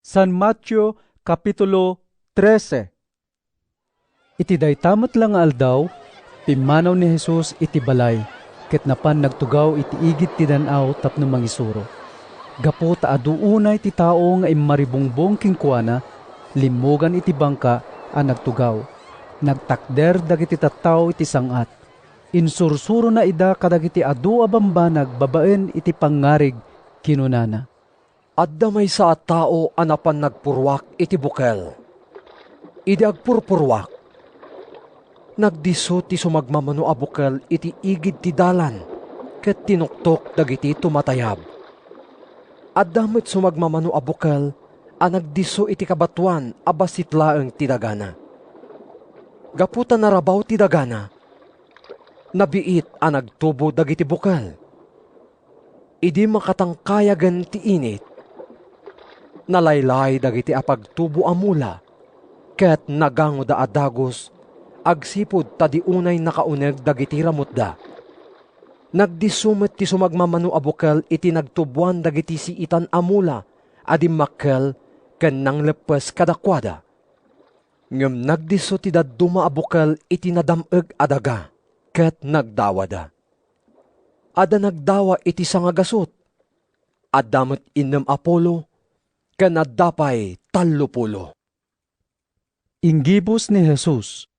San Mateo Kapitulo 13. Iti daytamet lang nga aldaw, pimanaw ni Jesus iti balay, ket napan nagtugaw iti igid ti dan-aw tapno mangisuro. Gapo ta aduunay ti tao nga immaribungbong kinkwana, limugan iti bangka a nagtugaw. Nagtakder dagiti tattaw iti sangat. Insursuro na ida kadagiti adu a bambanag babaen iti pangarig kinunana. Adda may sa tao anapan nagpurwak iti bukel. Idi agpurpurwak. Nagdiso ti sumagmamano a bukel iti igid ti dalan, ket tinuktok dagiti tumatayab. Adda met sumagmamano a bukel a nagdiso iti kabatuan a basitlaeng ti dagana. Gaputa narabaw ti dagana, nabiit a nagtubo dagiti bukel. Idi makatangkayagan ti init, nalaylay dagiti apagtubo a mula, ket nagango da adagos, agsipod tadiunay nakauneg dagiti ramutda. Nagdisumet ti sumagmamano a bukel iti nagtubuan dagiti siitan a mula, adi makkel ken nang lepes kadakwada. Ngem nagdiso ti dadduma a bukel iti nadameg adaga, ket nagdawada. Ada nagdawa iti sangagasot, adamet inem apolo, ken addapay 30. Inggibos ni Jesus.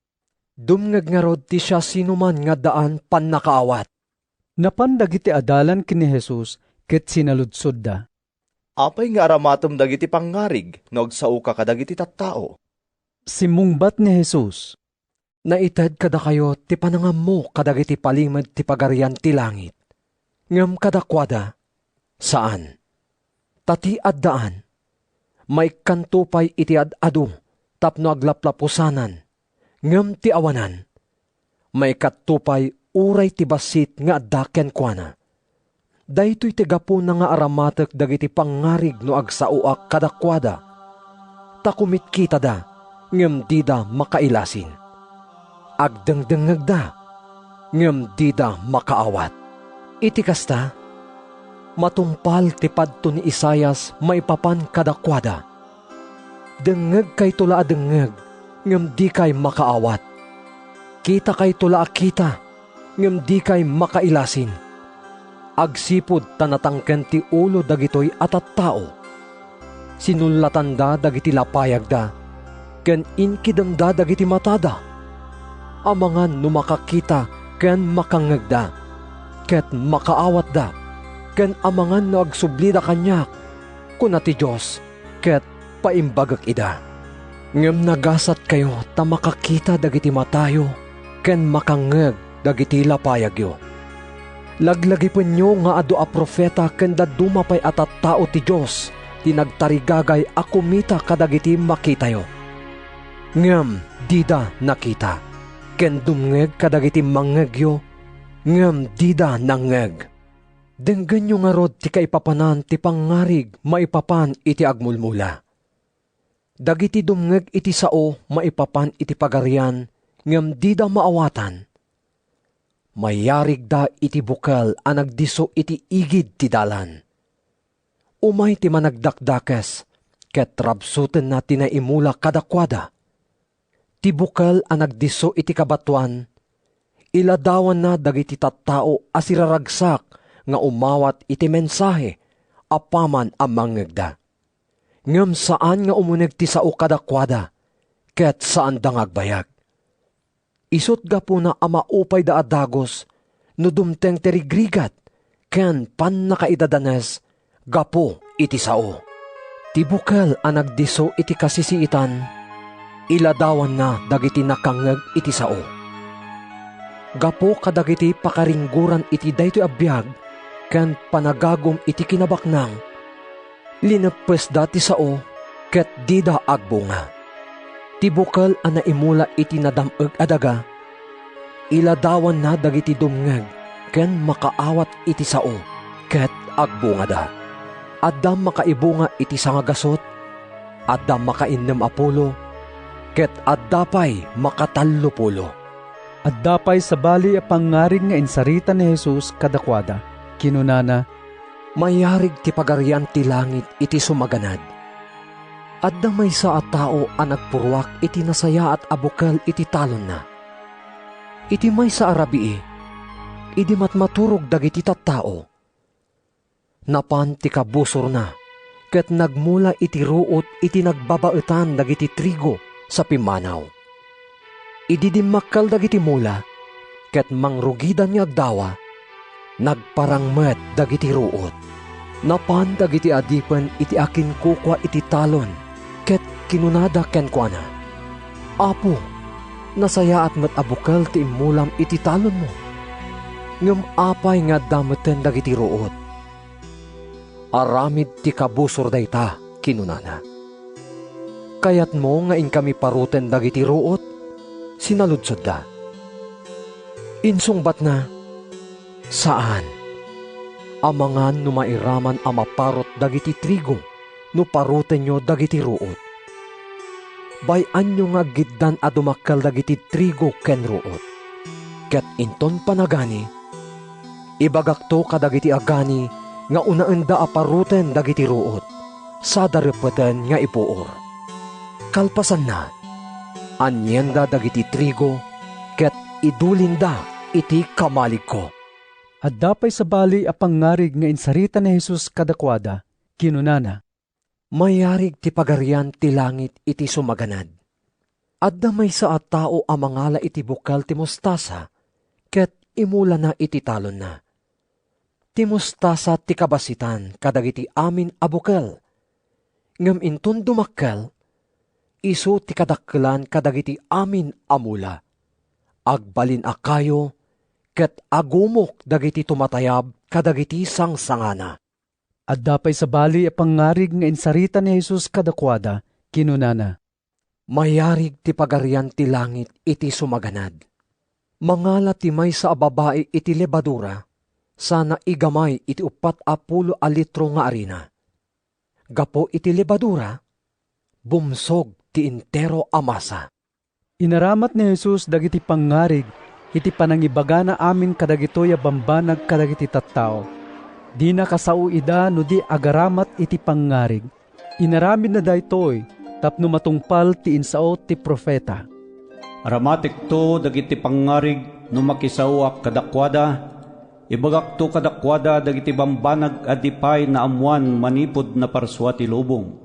Dumngeg nga rod ti siya sinuman nga daan pannakaawat. Napan dagiti adalan ken ni Jesus ket sinaludsod da. Apay nga aramatom dagiti pangarig no agsao ka kadagiti tattao. Simungbat ni Jesus. Naited kada kayo ti panangam mo kadagiti palimad ti pagarian ti langit. Ngem kadakwada, saan? Tati addaan, may kantupay iti ad-adu, tapno aglaplapusanan, ngem ti awanan, may katupay uray ti basit nga addaken kuana. Daytoy ti gapo na nga aramatek dagiti pangarig no agsauak kadakwada. Takumit kita da, ngem di da makailasin. Agdengdengeg da, ngem di da makaawat. Iti kasta, matumpal ti padto ni Isayas maipapan kadakwada. Dengeg kay tula a dengeg, ngem di kay makaawat. Kita kay tula a kita, ngem di kay makailasin. Agsipod tanatangken ti ulo dagitoy atat tao. Sinulatan da dagiti lapayag da, ken inkideng da dagiti matada. Amangan no makakita ken makangeg da, ket makaawat da, ken amangan no agsubli da kanyak, kuna ti Diyos, ket paimbagak ida. Ngem nagasat kayo ta makakita dagiti matayo, ken makangeg dagiti lapayagyo. Laglagipon nyo nga adu a profeta ken daduma pay atat tao ti Diyos, ti nagtarigagay a kumita kadagiti makitayo. Ngem dida nakita, ken dumngeg kadagiti mangegyo, ngem dida nangeg. Denggen nyo nga rod ti kaipapanan ti pangarig maipapan iti agmulmula. Dagiti dumngeg iti sao maipapan iti pagarian, ngem dida maawatan. Mayarig da iti bukal a nagdiso iti igid ti dalan. Umay ti managdakdakes, ket rabsuten na tinaimula kadakwada. Ti bukal a nagdiso iti kabatuan, iladawan na dagiti tattao asiraragsak nga umawat iti mensahe, apaman ang mangegda. Ngem saan nga umuneg ti sao kadakwada, ket saan da ngagbayag. Isot gapo na amaupay da adagos, no dumteng terigrigat, ken pan nakaidadanes, gapo iti sao. Ti bukal a nagdiso iti kasisiitan, iladawan na dagiti nakangeg iti sao. Gapo kadagiti pakaringguran iti daytoy abiyag, ken panagagom iti kinabaknang, linagpes dati sao, ket dida agbunga. Ti bukal a naimula iti nadameg adaga, iladawan na dagiti dumngeg, ken makaawat iti sao, ket agbunga da. Adda makaibunga iti sangagasot, adda makainem apolo, ket adda pay makatallupulo. Adda pay sa bali a pangarig nga insarita ni Jesus kadakwada, kinunana, mayarig ti pagarian ti langit iti sumaganad. Adda may sa tao ang nagpurwak iti nasaya at abukel iti talon na. Iti may sa arabii, idi matmaturog dagiti tattao. Napan ti kabusor na, ket nagmula iti ruot iti nagbabaetan dagiti trigo sa pimanaw. Idi dimmakkel dagiti mula, ket mangrugidan nga agdawa, nagparangmed dagiti ruot. Napan dagiti adipen iti akin kukwa iti talon, ket kinunada kenkwana. Apo, nasaya at met abukel ti imulam iti talon mo. Ngem apay nga dameten dagiti ruot. Aramid ti kabusor dayta, kinunana. Kayat mo nga in kami paruten dagiti ruot, sinaludsod da. Insungbat na, saan? Amangan no mairaman a maparot dagiti trigo, no paruten nyo dagiti ruot. Bayan nyo nga giddan a dumakkel dagiti trigo ken ruot. Ket inton panagani, ibagakto kadagiti agani nga unaenda a paruten dagiti ruot, sa darepeten nga ipuor. Kalpasan na, anyenda dagiti trigo, ket idulinda iti kamalig ko. At dapay sa bali a pangarig nga insarita ni Jesus kadakwada, kinunana. Mayarig ti pagarian ti langit iti sumaganad. Adda may sa tao a mangala iti bukal ti mostasa, ket imula na iti talon na. Ti mostasa ti kabasitan kadagiti amin a bukal. Ngem inton dumakkel, isu ti kadakkelan kadagiti amin a mula. Agbalin akayo, ket agumok dagiti tumatayab kadagiti sangsangana. At dapay sa bali a pangarig nga insarita ni Jesus kadakwada, kinunana. Mayarig ti pagarian ti langit iti sumaganad. Mangala ti may sa babae iti lebadura, sana igamay iti 40 litro nga arina. Gapo iti lebadura, bumsog ti intero a masa. Inaramat ni Jesus dagiti pangarig, iti panangibaga na amin kadagitoy a bambanag kadagiti tattao. Di na kasao ida no di agaramat iti pangarig. Inaramid na daytoy, tapno matungpal ti insao ti profeta. Aramatik to dagiti pangarig no makisawak kadakwada, ibagak to kadakwada dagiti bambanag adipay na amuan manipod na parswa ti lubong.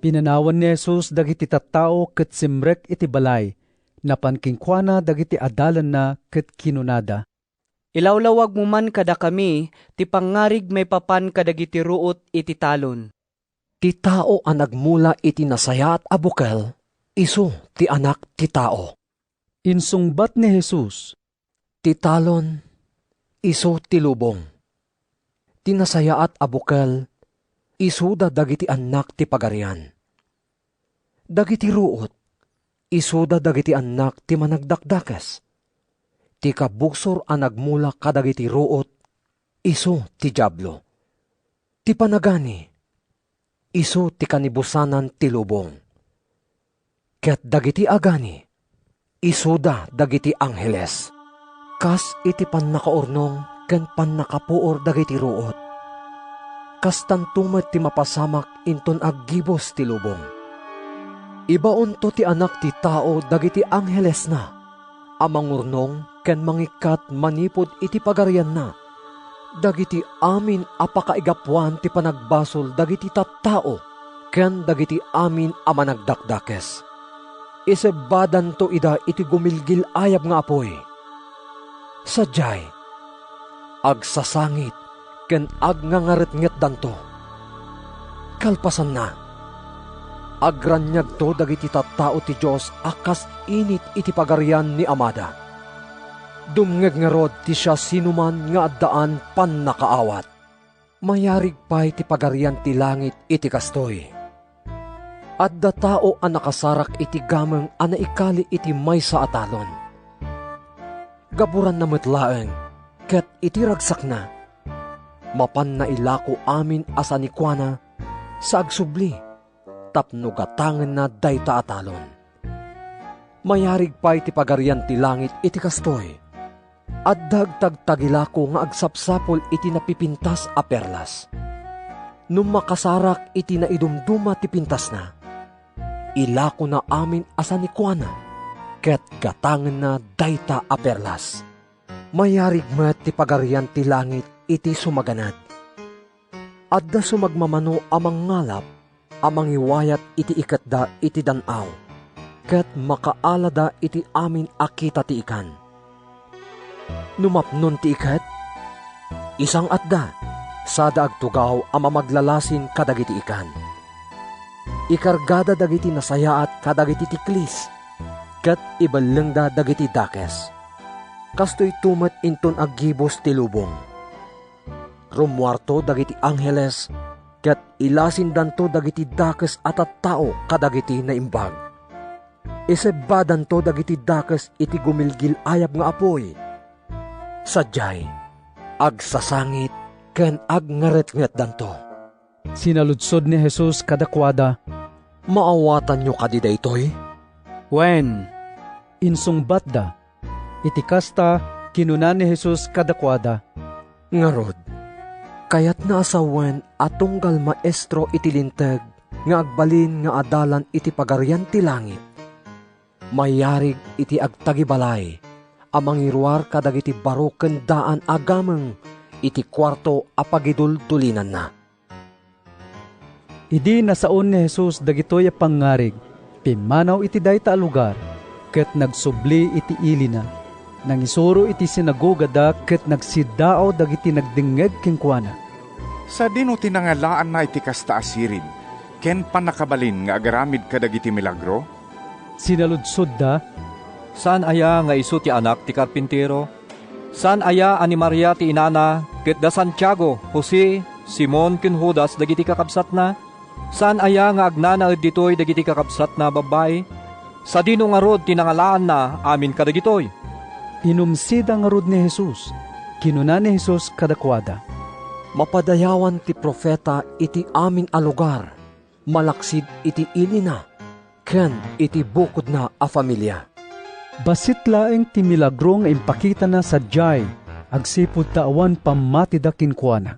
Pinanawan ni Jesus dagiti tattao ket simrek iti balay, napankingkwana dagiti adalan na ket kinunada. Ilawlawag mo man kada kami, ti pangarig may papan kadagiti ruot iti talon. Ti tao ang nagmula iti nasaya at abukel, isu ti anak ti tao. Insungbat ni Jesus. Ti talon, isu ti lubong. Ti nasaya at abukel, isu da dagiti anak ti pagarian. Dagiti ruot, isu da dagiti anak ti managdakdakes. Ti kabuksor ang nagmula kadagiti ruot, isu ti diablo. Ti panagani, isu ti kanibusanan ti lubong. Ket dagiti agani, isu da dagiti angheles. Kas iti pannakaurnong ken pannakapuor dagiti ruot. Kas tantumet ti mapasamak inton aggibos ti lubong. Ibaon to ti anak ti tao dagiti angheles na, amangurnong ken mangikat manipod iti pagarian na, dagiti amin apakaigapuan ti panagbasol dagiti tattao, ken dagiti amin a managdakdakes. Isebadan to ida iti gumilgil ayab nga apoy. Sadyay, agsasangit ken agngangaretnget danto. Kalpasan na, agranyag to dagiti tattao ti Diyos akas init iti pagarian ni Amada. Dumngeg nga rod ti siya sinuman nga addaan pan nakaawat. Mayarig pa'y ti pagarian ti langit iti kastoy. Adda tao ang nakasarak iti gameng anaikali iti maysa atalon. Gaburan na metlaeng, ket iti ragsak na. Mapan na ilako amin asanikwana sa agsubli, tapno gatangen na dayta atalon. Mayarig pa'y ti pagarian ti langit iti kastoy. Addag tagtagilako nga agsapsapol iti napipintas a perlas. Nung makasarak iti naidumduma ti pintas na, ilako na amin asa ni Kuana, ket gatangan na dayta a perlas. Mayarig met ti pagarian ti langit iti sumaganad. Adda sumagmamano amang ngalap, amang iwayat iti ikatda iti danaw, ket makaalada iti amin akita ti ikan. Numapnon ti ikat, isang adda, sada agtugaw ama maglalasin kadagiti ikan. Ikargada dagiti nasayaat kadagiti tiklis, ket ibalengda dagiti dakes. Kastoy tumet inton aggibos ti lubong. Rumwarto dagiti angheles, ket ilasin danto dagiti dakes at tao kadagiti naimbag. Isebadan to dagiti dakes iti gumilgil ayab nga apoy. Sadyay, agsasangit ken agngaret-nget danto. Sinaludsod ni Jesus kadakwada, Maawatan nyo kadi daytoy? Wen, insungbat da. Iti kasta, kinuna ni Jesus kadakwada, Ngarod, kayat naasawen atunggal maestro iti linteg nga agbalin nga adalan iti pagarian ti langit. Mayarig iti agtagibalay, amang iruar kadagiti baro ken daan agameng iti kwarto apagidultulinan na. Idi nasaon ni Jesus dagitoy a pangarig, pimanaw iti dayta a lugar, ket nagsubli iti ilina. Nangisuro iti sinagoga da ket nagsidao dagiti nagdingeg kenkwana. Sa dino tinangalaan na iti kasta asirin, ken panakabalin nga agaramid kadagiti milagro? Sinaludsod da, Saan aya nga isu ti anak ti karpintero? Saan aya ani Maria ti inana, ket da Santiago, Jose, Simon ken Judas dagiti kakabsat na? Saan aya nga agnana ed ditoy dagiti kakabsat na babae? Sa dino nga rod tinangalaan na amin kadagitoy. inumsida nga rod ni Jesus. Kinuna ni Jesus kadakwada, Mapadayawan ti profeta iti aming alugar, malaksid iti ilina, ken iti bukod na a familia. basit laeng ti milagro nga impakita na sa jay, agsipud taawan pamatida kinkwana.